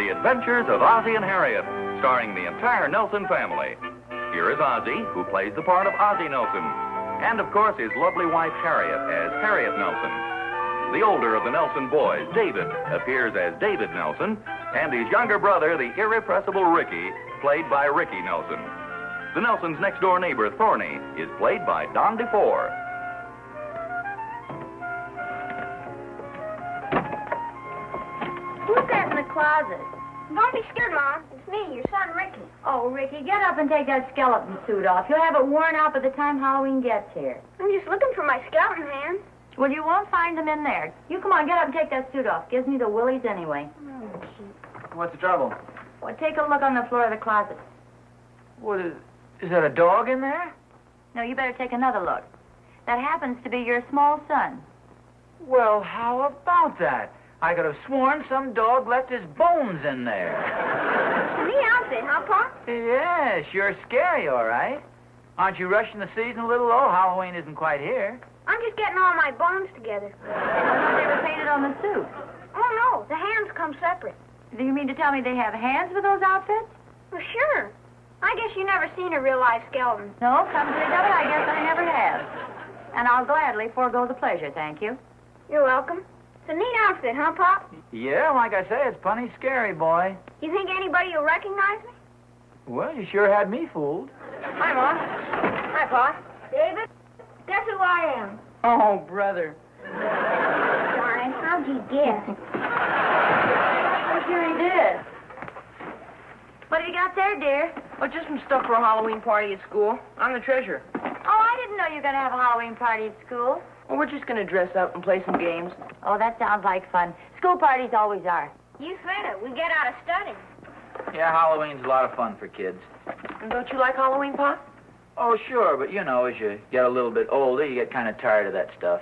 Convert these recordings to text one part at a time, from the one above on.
The Adventures of Ozzie and Harriet, starring the entire Nelson family. Here is Ozzie, who plays the part of Ozzie Nelson, and of course his lovely wife Harriet as Harriet Nelson. The older of the Nelson boys, David, appears as David Nelson, and his younger brother, the irrepressible Ricky, played by Ricky Nelson. The Nelsons' next-door neighbor, Thorny, is played by Don DeFore. Who's that in the closet? Don't be scared, Mom. It's me, your son, Ricky. Oh, Ricky, get up and take that skeleton suit off. You'll have it worn out by the time Halloween gets here. I'm just looking for my skeleton hands. Well, you won't find them in there. You come on, get up and take that suit off. Gives me the willies anyway. Oh, What's the trouble? Well, take a look on the floor of the closet. What is that a dog in there? No, you better take another look. That happens to be your small son. Well, how about that? I could have sworn some dog left his bones in there. It's a neat outfit, huh, Pop? Yeah, sure scary, all right. Aren't you rushing the season a little? Oh, Halloween isn't quite here. I'm just getting all my bones together. They were painted on the suit. Oh, no, the hands come separate. Do you mean to tell me they have hands with those outfits? Well, sure. I guess you never seen a real-life skeleton. No, come to think of it, I guess I never have. And I'll gladly forego the pleasure, thank you. You're welcome. It's a neat outfit, huh, Pop? Yeah, like I say, it's plenty scary, boy. You think anybody will recognize me? Well, you sure had me fooled. Hi, Mom. Hi, Pop. David, guess who I am? Oh, brother. Darn, how'd you guess? I'm sure he did. What have you got there, dear? Oh, just some stuff for a Halloween party at school. I'm the treasurer. Oh, I didn't know you were going to have a Halloween party at school. Well, we're just going to dress up and play some games. Oh, that sounds like fun. School parties always are. You said it. We get out of study. Yeah, Halloween's a lot of fun for kids. And don't you like Halloween, Pop? Oh, sure, but you know, as you get a little bit older, you get kind of tired of that stuff.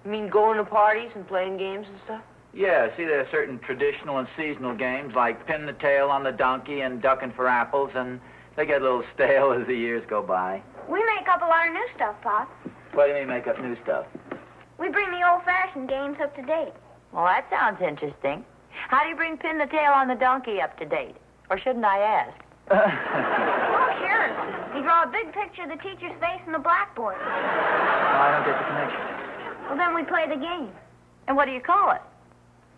You mean going to parties and playing games and stuff? Yeah, see, there are certain traditional and seasonal games like pin the tail on the donkey and ducking for apples, and they get a little stale as the years go by. We make up a lot of new stuff, Pop. What do you mean make up new stuff? We bring the old-fashioned games up to date. Well, that sounds interesting. How do you bring pin the tail on the donkey up to date? Or shouldn't I ask? Oh, sure. We draw a big picture of the teacher's face on the blackboard. I don't get the connection. Well, then we play the game. And what do you call it?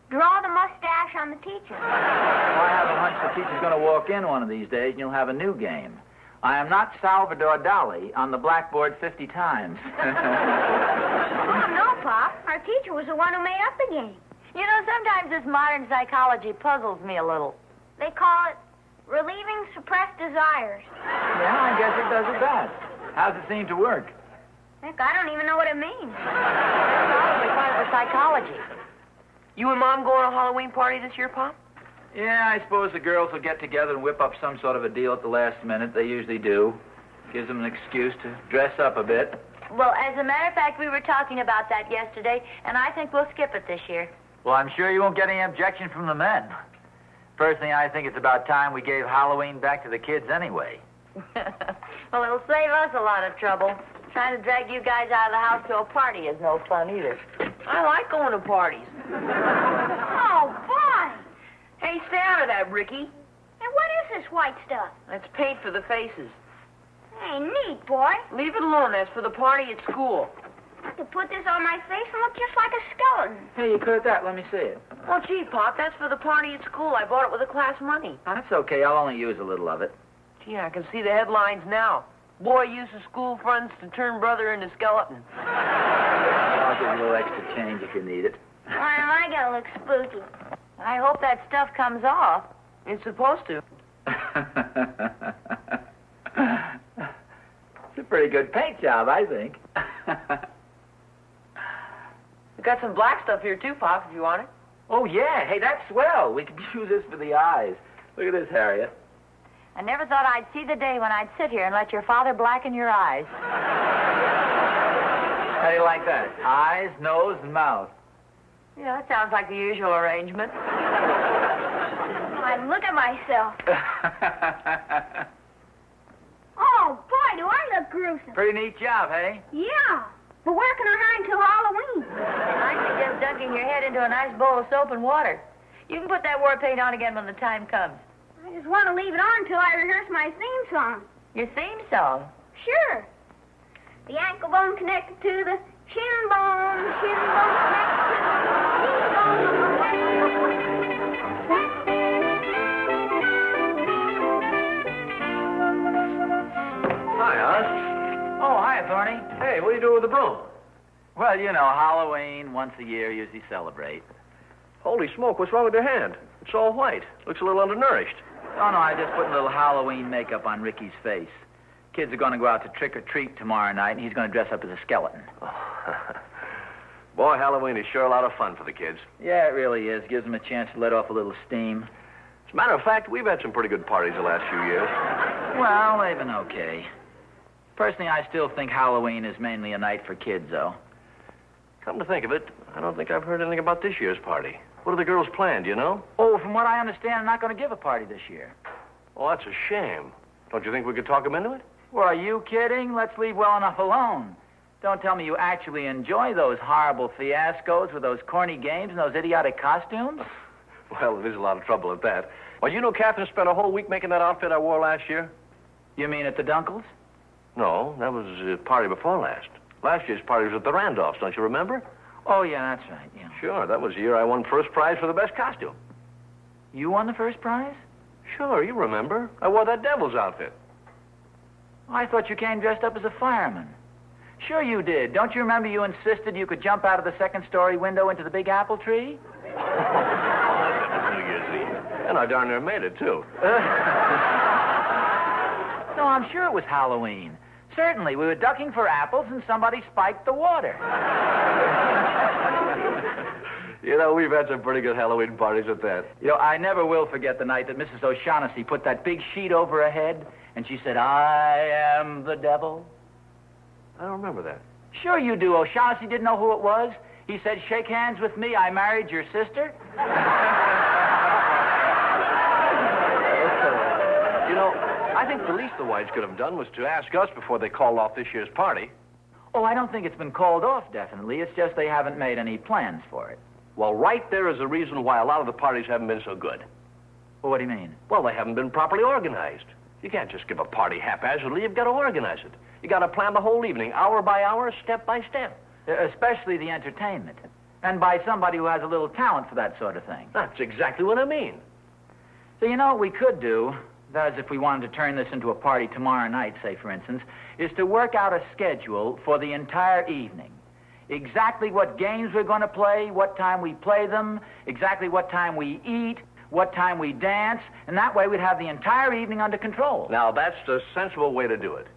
Draw the mustache on the teacher. I have a hunch the teacher's going to walk in one of these days and you'll have a new game. I am not Salvador Dali on the blackboard 50 times. Oh, no, Pop. Our teacher was the one who made up the game. You know, sometimes this modern psychology puzzles me a little. They call it relieving suppressed desires. Yeah, I guess it does it best. How's it seem to work? Heck, I don't even know what it means. Probably part of the psychology. You and Mom going to a Halloween party this year, Pop? Yeah, I suppose the girls will get together and whip up some sort of a deal at the last minute. They usually do. Gives them an excuse to dress up a bit. Well, as a matter of fact, we were talking about that yesterday, and I think we'll skip it this year. Well, I'm sure you won't get any objection from the men. Personally, I think it's about time we gave Halloween back to the kids anyway. Well, it'll save us a lot of trouble. Trying to drag you guys out of the house to a party is no fun either. I like going to parties. Oh, boy! Hey, stay out of that, Ricky. Hey, what is this white stuff? That's paint for the faces. Hey, neat, boy. Leave it alone. That's for the party at school. I could put this on my face and look just like a skeleton. Hey, you cut that. Let me see it. Oh, gee, Pop, that's for the party at school. I bought it with the class money. Oh, that's okay. I'll only use a little of it. Gee, I can see the headlines now. Boy uses school funds to turn brother into skeleton. I'll give you a little extra change if you need it. Why am I going to look spooky? I hope that stuff comes off. It's supposed to. It's a pretty good paint job, I think. We got some black stuff here, too, Pop, if you want it. Oh, yeah. Hey, that's swell. We could use this for the eyes. Look at this, Harriet. I never thought I'd see the day when I'd sit here and let your father blacken your eyes. How do you like that? Eyes, nose, and mouth. Yeah, that sounds like the usual arrangement. I look at myself. Oh, boy, do I look gruesome. Pretty neat job, hey? Yeah, but where can I hide until Halloween? I suggest dunking your head into a nice bowl of soap and water. You can put that war paint on again when the time comes. I just want to leave it on until I rehearse my theme song. Your theme song? Sure. The ankle bone connected to the shin bone connected to the Hi, Oz. Oh, hi, Thorny. Hey, what are you doing with the broom? Well, you know, Halloween, once a year, usually celebrate. Holy smoke, what's wrong with your hand? It's all white. Looks a little undernourished. Oh, no, I just put a little Halloween makeup on Ricky's face. Kids are going to go out to trick-or-treat tomorrow night, and he's going to dress up as a skeleton. Boy, Halloween is sure a lot of fun for the kids. Yeah, it really is. Gives them a chance to let off a little steam. As a matter of fact, we've had some pretty good parties the last few years. Well, they've been okay. Personally, I still think Halloween is mainly a night for kids, though. Come to think of it, I don't think I've heard anything about this year's party. What are the girls planned, you know? Oh, from what I understand, I'm not going to give a party this year. Oh, that's a shame. Don't you think we could talk them into it? Well, are you kidding? Let's leave well enough alone. Don't tell me you actually enjoy those horrible fiascos with those corny games and those idiotic costumes. Well, there's a lot of trouble at that. Well, you know Catherine spent a whole week making that outfit I wore last year? You mean at the Dunkles? No, that was the party before last. Last year's party was at the Randolphs, don't you remember? Oh, yeah, that's right, yeah. Sure, that was the year I won first prize for the best costume. You won the first prize? Sure, you remember. I wore that devil's outfit. I thought you came dressed up as a fireman. Sure you did. Don't you remember you insisted you could jump out of the second-story window into the big apple tree? New Year's Eve. And I darn near made it, too. No, I'm sure it was Halloween. Certainly, we were ducking for apples and somebody spiked the water. You know, we've had some pretty good Halloween parties at that. You know, I never will forget the night that Mrs. O'Shaughnessy put that big sheet over her head and she said, "I am the devil." I don't remember that. Sure you do. O'Shaughnessy didn't know who it was. He said, "Shake hands with me. I married your sister." You know, I think the least the Whites could have done was to ask us before they called off this year's party. Oh, I don't think it's been called off, definitely. It's just they haven't made any plans for it. Well, right there is a reason why a lot of the parties haven't been so good. Well, what do you mean? Well, they haven't been properly organized. You can't just give a party haphazardly. You've got to organize it. You got to plan the whole evening, hour by hour, step by step. Especially the entertainment. And by somebody who has a little talent for that sort of thing. That's exactly what I mean. So you know what we could do, that is if we wanted to turn this into a party tomorrow night, say, for instance, is to work out a schedule for the entire evening. Exactly what games we're going to play, what time we play them, exactly what time we eat, what time we dance, and that way we'd have the entire evening under control. Now, that's the sensible way to do it.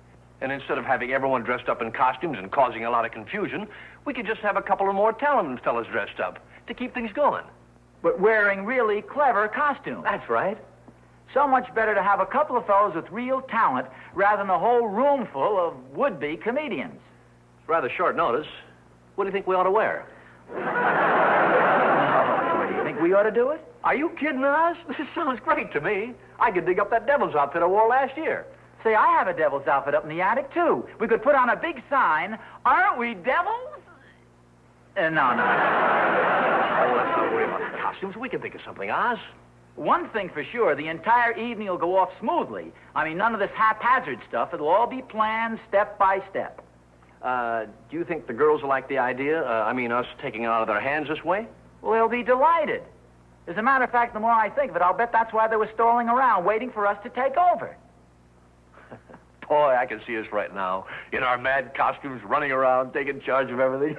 And instead of having everyone dressed up in costumes and causing a lot of confusion, we could just have a couple of more talented fellas dressed up to keep things going. But wearing really clever costumes. That's right. So much better to have a couple of fellows with real talent rather than a whole room full of would-be comedians. It's rather short notice. What do you think we ought to wear? What do you think we ought to do it? Are you kidding us? This sounds great to me. I could dig up that devil's outfit I wore last year. Say, I have a devil's outfit up in the attic, too. We could put on a big sign, "Aren't we devils?" No. Oh, let's not worry about the costumes. We can think of something, Oz. One thing for sure, the entire evening will go off smoothly. I mean, none of this haphazard stuff. It'll all be planned step by step. Do you think the girls will like the idea? Us taking it out of their hands this way? Well, they'll be delighted. As a matter of fact, the more I think of it, I'll bet that's why they were stalling around, waiting for us to take over. Boy, I can see us right now, in our mad costumes, running around, taking charge of everything.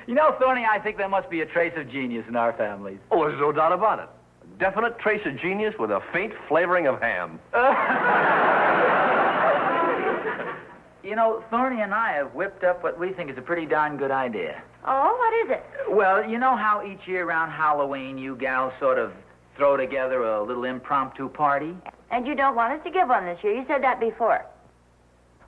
You know, Thorny, I think there must be a trace of genius in our families. Oh, there's no doubt about it. A definite trace of genius with a faint flavoring of ham. You know, Thorny and I have whipped up what we think is a pretty darn good idea. Oh, what is it? Well, you know how each year around Halloween you gals sort of throw together a little impromptu party? And you don't want us to give one this year. You said that before.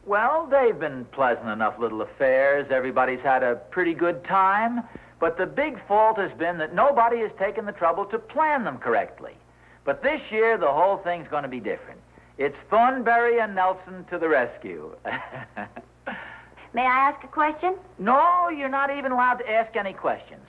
Well, they've been pleasant enough little affairs. Everybody's had a pretty good time. But the big fault has been that nobody has taken the trouble to plan them correctly. But this year, the whole thing's going to be different. It's Thornberry and Nelson to the rescue. May I ask a question? No, you're not even allowed to ask any questions.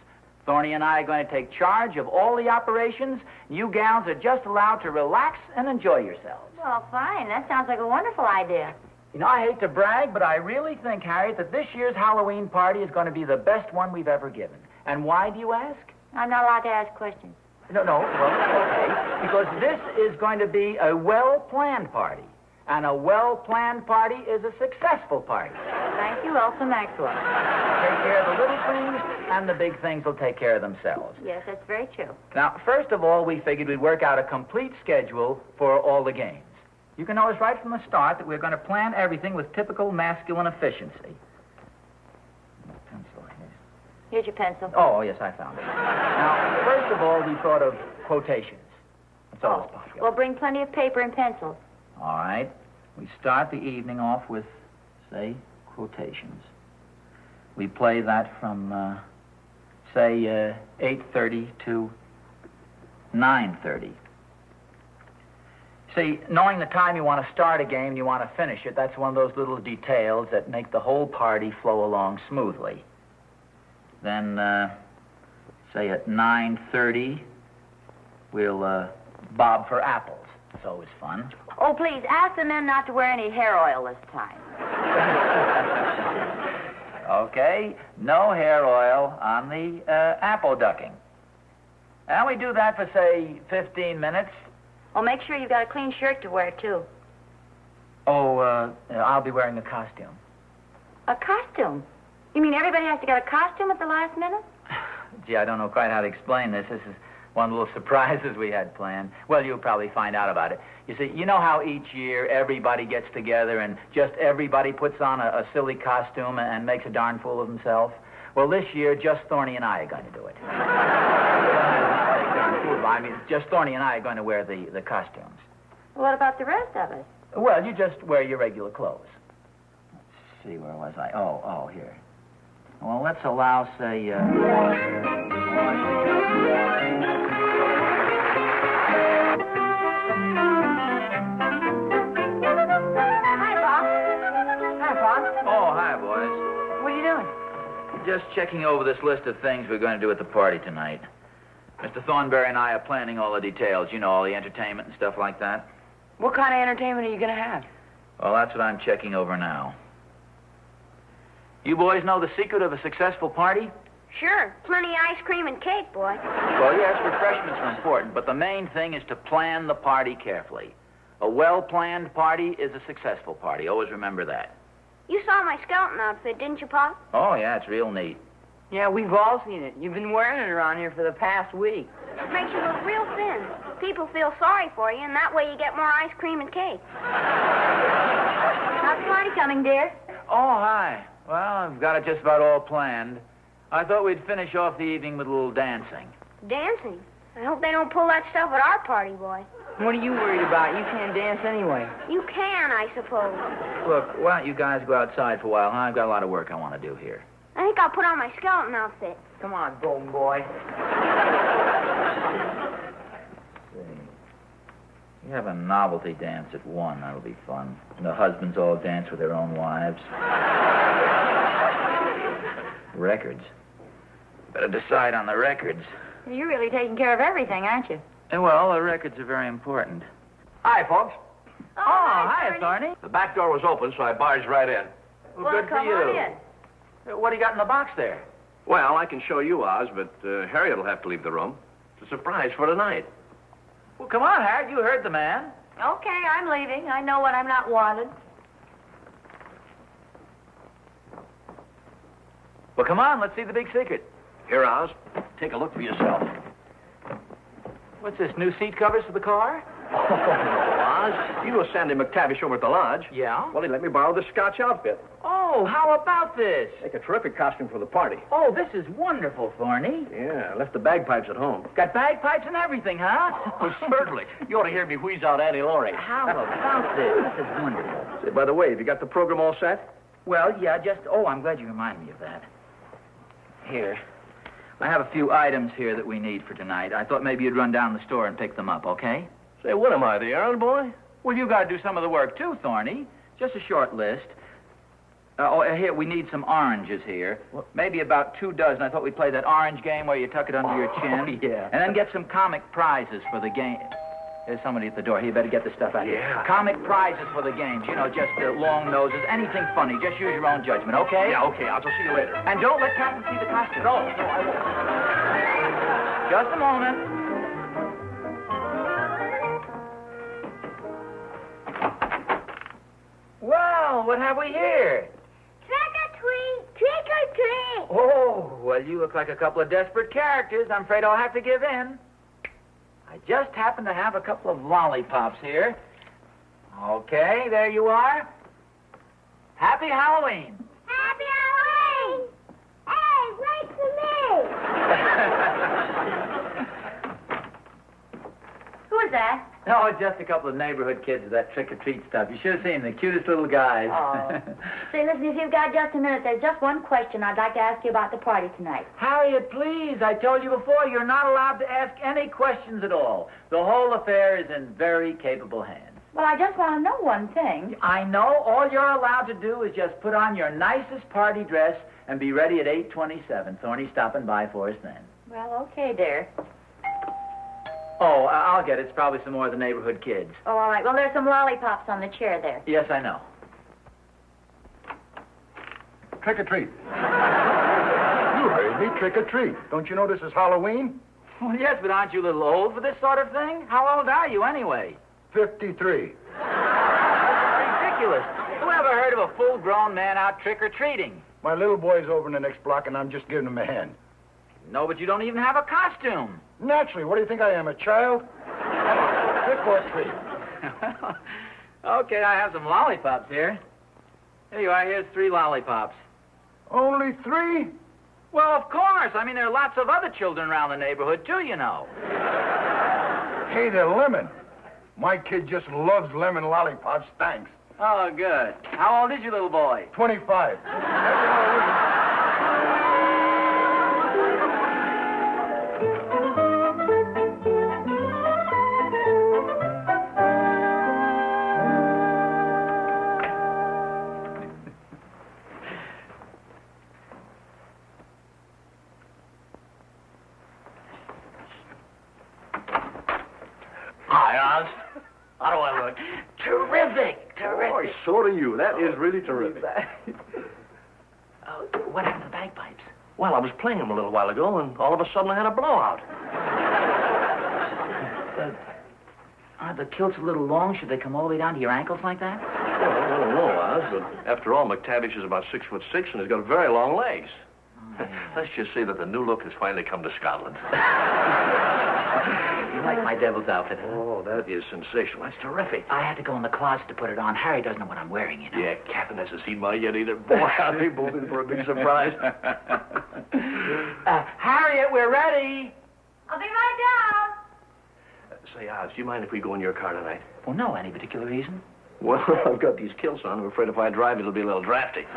Thorny and I are going to take charge of all the operations. You gals are just allowed to relax and enjoy yourselves. Well, fine. That sounds like a wonderful idea. You know, I hate to brag, but I really think, Harriet, that this year's Halloween party is going to be the best one we've ever given. And why, do you ask? I'm not allowed to ask questions. No, well, okay. Because this is going to be a well-planned party. And a well-planned party is a successful party. Thank you, Elsa Maxwell. Take care of the little things, and the big things will take care of themselves. Yes, that's very true. Now, first of all, we figured we'd work out a complete schedule for all the games. You can notice right from the start that we're going to plan everything with typical masculine efficiency. Pencil here. Here's your pencil. Oh, yes, I found it. Now, first of all, we thought of quotations. That's always popular. Well, bring plenty of paper and pencils. All right. We start the evening off with, say, quotations. We play that from, say, 8:30 to 9:30. See, knowing the time you want to start a game and you want to finish it, that's one of those little details that make the whole party flow along smoothly. Then, say, at 9:30, we'll bob for apples. It's always fun. Oh, please, ask the men not to wear any hair oil this time. Okay, no hair oil on the apple ducking. And we do that for, say, 15 minutes. Well, make sure you've got a clean shirt to wear, too. Oh, I'll be wearing a costume. A costume? You mean everybody has to get a costume at the last minute? Gee, I don't know quite how to explain this. This is one of the little surprises we had planned. Well, you'll probably find out about it. You see, you know how each year everybody gets together and just everybody puts on a silly costume and makes a darn fool of himself? Well, this year, just Thorny and I are going to do it. I mean, just Thorny and I are going to wear the costumes. What about the rest of us? Well, you just wear your regular clothes. Let's see, where was I? Oh, here. Well, let's allow, say, Oh, hi, boys. What are you doing? Just checking over this list of things we're going to do at the party tonight. Mr. Thornberry and I are planning all the details, you know, all the entertainment and stuff like that. What kind of entertainment are you going to have? Well, that's what I'm checking over now. You boys know the secret of a successful party? Sure. Plenty of ice cream and cake, boy. Well, yes, refreshments are important, but the main thing is to plan the party carefully. A well-planned party is a successful party. Always remember that. You saw my skeleton outfit, didn't you, Pop? Oh, yeah, it's real neat. Yeah, we've all seen it. You've been wearing it around here for the past week. It makes you look real thin. People feel sorry for you, and that way you get more ice cream and cake. How's the party coming, dear? Oh, hi. Well, I've got it just about all planned. I thought we'd finish off the evening with a little dancing. Dancing? I hope they don't pull that stuff at our party, boy. What are you worried about? You can't dance anyway. You can, I suppose. Look, why don't you guys go outside for a while, huh? I've got a lot of work I want to do here. I think I'll put on my skeleton outfit. Come on, golden boy. We have a novelty dance at 1. That'll be fun. And the husbands all dance with their own wives. Records. Better decide on the records. You're really taking care of everything, aren't you? Well, the records are very important. Hi, folks. Oh, hi, Thorny. The back door was open, so I barged right in. Well, good for come you. on in. What do you got in the box there? Well, I can show you, Oz, but Harriet will have to leave the room. It's a surprise for tonight. Well, come on, Harriet. You heard the man. Okay, I'm leaving. I know when I'm not wanted. Well, come on. Let's see the big secret. Here, Oz. Take a look for yourself. What's this, new seat covers for the car? Oz, you know Sandy McTavish over at the lodge. Yeah? Well, he let me borrow the Scotch outfit. Oh, how about this? Make a terrific costume for the party. Oh, this is wonderful, Thorny. Yeah, I left the bagpipes at home. Got bagpipes and everything, huh? Oh, certainly. You ought to hear me wheeze out Annie Laurie. How about this? This is wonderful. Say, by the way, have you got the program all set? Well, yeah, I'm glad you reminded me of that. Here. I have a few items here that we need for tonight. I thought maybe you'd run down the store and pick them up, okay? Say, what am I, the errand boy? Well, you got to do some of the work, too, Thorny. Just a short list. Here, we need some oranges here. What? Maybe about 2 dozen. I thought we'd play that orange game where you tuck it under your chin. Yeah. And then get some comic prizes for the game. There's somebody at the door. Here, you better get the stuff out here. Yeah. Comic prizes for the games. You know, just long noses, anything funny. Just use your own judgment, okay? Yeah, okay. I'll see you later. And don't let Captain see the costume. No, I won't. Just a moment. Well, what have we here? Trick or treat! Trick or treat! Oh, well, you look like a couple of desperate characters. I'm afraid I'll have to give in. I just happen to have a couple of lollipops here. Okay, there you are. Happy Halloween. Happy Halloween! Hey, wait for me! Who is that? No, it's just a couple of neighborhood kids with that trick-or-treat stuff. You should have seen them, the cutest little guys. Oh. Say, listen, if you've got just a minute, there's just one question I'd like to ask you about the party tonight. Harriet, please. I told you before, you're not allowed to ask any questions at all. The whole affair is in very capable hands. Well, I just want to know one thing. I know all you're allowed to do is just put on your nicest party dress and be ready at 8:27. Thorny's stopping by for us then. Well, okay, dear. Oh, I'll get it. It's probably some more of the neighborhood kids. Oh, all right. Well, there's some lollipops on the chair there. Yes, I know. Trick or treat. You heard me, trick or treat. Don't you know this is Halloween? Well, yes, but aren't you a little old for this sort of thing? How old are you, anyway? 53. Ridiculous. Who ever heard of a full-grown man out trick-or-treating? My little boy's over in the next block, and I'm just giving him a hand. No, but you don't even have a costume. Naturally, what do you think I am, a child? Trick or treat. Okay, I have some lollipops here. Here you are. Here's 3 lollipops. Only 3? Well, of course. I mean, there are lots of other children around the neighborhood, too, you know. Hey, they're lemon. My kid just loves lemon lollipops. Thanks. Oh, good. How old is your little boy? 25. Hi, Oz. How do I look? Terrific. Boy, so do you. That is really terrific. Oh, what happened to the bagpipes? Well, I was playing them a little while ago, and all of a sudden I had a blowout. Are the kilts a little long? Should they come all the way down to your ankles like that? Well, I don't know, Oz, but after all, McTavish is about 6'6" and he's got very long legs. Let's just say that the new look has finally come to Scotland. You like my devil's outfit, huh? Oh, that is sensational. That's terrific. I had to go in the closet to put it on. Harry doesn't know what I'm wearing, you know. Yeah, Captain hasn't seen mine yet either. Boy, I'll be moving for a big surprise. Harriet, we're ready. I'll be right down. Say, Oz, do you mind if we go in your car tonight? Well, no. Any particular reason? Well, I've got these kilts on. I'm afraid if I drive, it'll be a little drafty.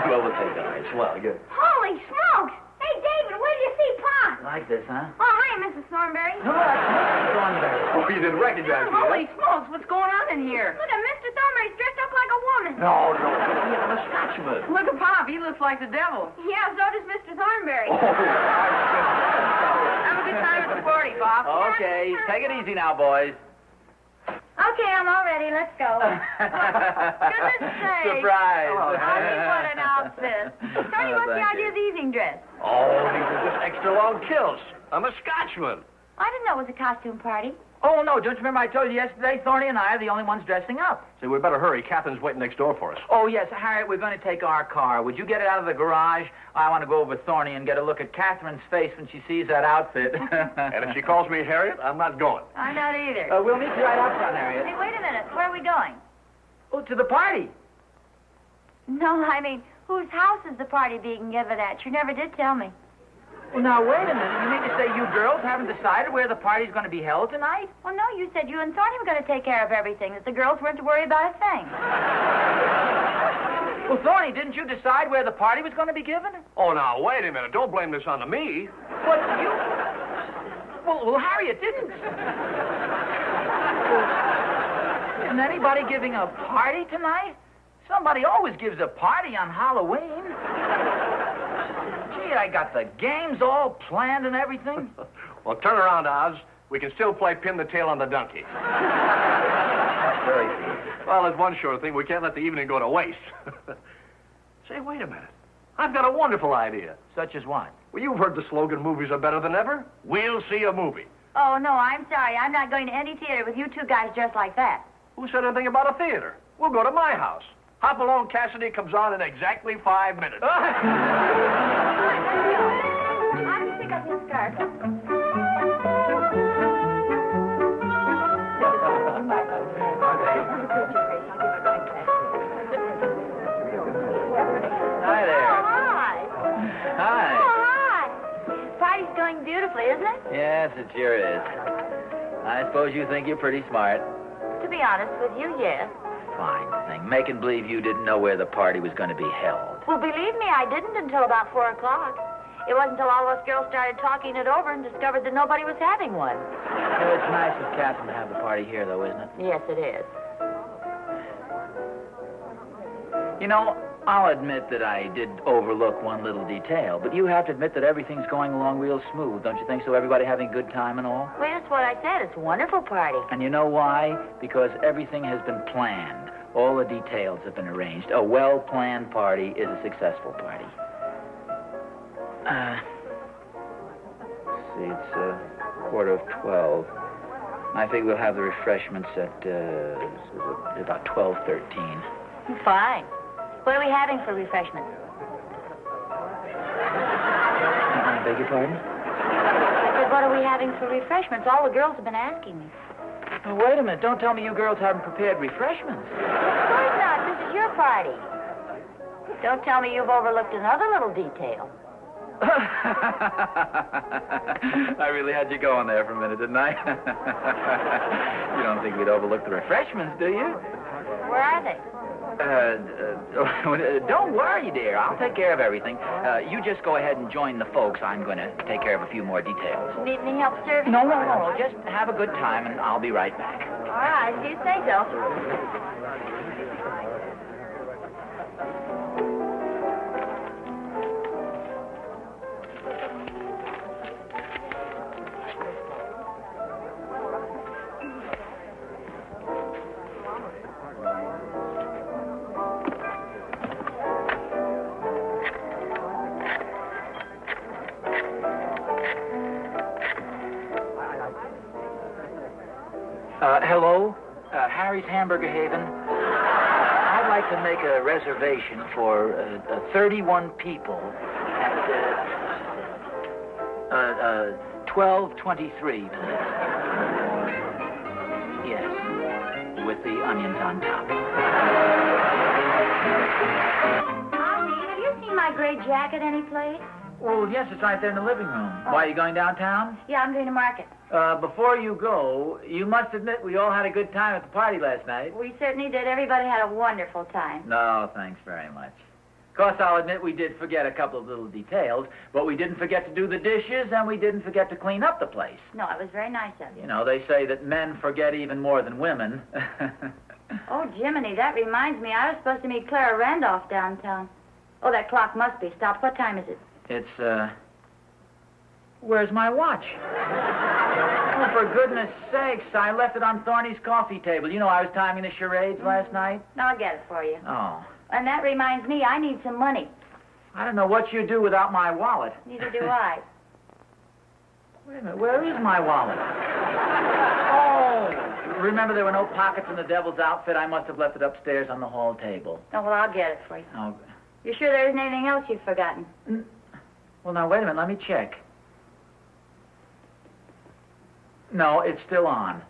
Well, we'll take that. All right, swell, good. Holy smokes! Hey, David, where do you see Pop? Like this, huh? Oh, hi, Mrs. Thornberry. No, that's Mr. Thornberry. Oh, you didn't recognize me, Holy smokes, what's going on in here? Look at Mr. Thornberry's dressed up like a woman. No, I'm a Scotsman. Look at Pop, he looks like the devil. Yeah, so does Mr. Thornberry. Have a good time at the party, Pop. Okay, take it easy now, boys. Okay, I'm all ready. Let's go. Goodness sake. Surprise. Oh, what an outfit. Tony, what's the thank idea you. of the evening dress? Oh, these are just extra long kilts. I'm a Scotsman. I didn't know it was a costume party. Oh, no, don't you remember I told you yesterday, Thorny and I are the only ones dressing up? Say, we better hurry. Catherine's waiting next door for us. Oh, yes, Harriet, we're going to take our car. Would you get it out of the garage? I want to go over with Thorny and get a look at Catherine's face when she sees that outfit. And if she calls me Harriet, I'm not going. I'm not either. We'll meet you right out front, Harriet. Hey, wait a minute. Where are we going? Oh, to the party. No, I mean, whose house is the party being given at? You never did tell me. Well, now, wait a minute. You mean to say you girls haven't decided where the party's going to be held tonight? Well, no, you said you and Thorny were going to take care of everything, that the girls weren't to worry about a thing. Well, Thorny, didn't you decide where the party was going to be given? Oh, now, wait a minute. Don't blame this on me. What, you... Well, Harriet didn't. Isn't anybody giving a party tonight? Somebody always gives a party on Halloween. Gee, I got the games all planned and everything. Well, turn around, Oz. We can still play pin the tail on the donkey. Very few. Well, there's one sure thing. We can't let the evening go to waste. Say, wait a minute. I've got a wonderful idea. Such as what? Well, you've heard the slogan, movies are better than ever. We'll see a movie. Oh, no, I'm sorry. I'm not going to any theater with you two guys dressed like that. Who said anything about a theater? We'll go to my house. Hop Along Cassidy comes on in exactly 5 minutes. I'll just pick up his skirt. Hi there. Oh, hi. Hi. Oh, hi. Party's going beautifully, isn't it? Yes, it sure is. I suppose you think you're pretty smart. To be honest with you, yes. Fine thing. Making believe you didn't know where the party was going to be held. Well, believe me, I didn't until about 4 o'clock. It wasn't until all of us girls started talking it over and discovered that nobody was having one. Well, it's nice of Catherine to have the party here, though, isn't it? Yes, it is. You know, I'll admit that I did overlook one little detail, but you have to admit that everything's going along real smooth, don't you think so? Everybody having a good time and all? Well, that's what I said. It's a wonderful party. And you know why? Because everything has been planned. All the details have been arranged. A well-planned party is a successful party. Let's see, it's 12:15. I think we'll have the refreshments at about 12:13. Fine. What are we having for refreshments? I beg your pardon? I said, what are we having for refreshments? All the girls have been asking me. Oh, wait a minute. Don't tell me you girls haven't prepared refreshments. Of course not. This is your party. Don't tell me you've overlooked another little detail. I really had you going there for a minute, didn't I? You don't think we'd overlook the refreshments, do you? Where are they? Don't worry, dear. I'll take care of everything. You just go ahead and join the folks. I'm going to take care of a few more details. Need any help serving? No. Just have a good time, and I'll be right back. All right, if you say so. Hello? Harry's Hamburger Haven. I'd like to make a reservation for 31 people at 12:23, please. Yes, with the onions on top. Ozzie, have you seen my gray jacket anyplace? Well, yes, it's right there in the living room. Why, are you going downtown? Yeah, I'm going to market. Before you go, you must admit we all had a good time at the party last night. We certainly did. Everybody had a wonderful time. No, thanks very much. Of course, I'll admit we did forget a couple of little details, but we didn't forget to do the dishes, and we didn't forget to clean up the place. No, it was very nice of you. You know, they say that men forget even more than women. Oh, Jiminy, that reminds me. I was supposed to meet Clara Randolph downtown. Oh, that clock must be stopped. What time is it? It's, where's my watch? Oh, for goodness sakes, I left it on Thorny's coffee table. You know, I was timing the charades last night. No, I'll get it for you. Oh. And that reminds me, I need some money. I don't know what you'd do without my wallet. Neither do I. Wait a minute, where is my wallet? Oh, remember there were no pockets in the devil's outfit? I must have left it upstairs on the hall table. Oh, well, I'll get it for you. Oh. You sure there isn't anything else you've forgotten? Well, now, wait a minute, let me check. No, it's still on.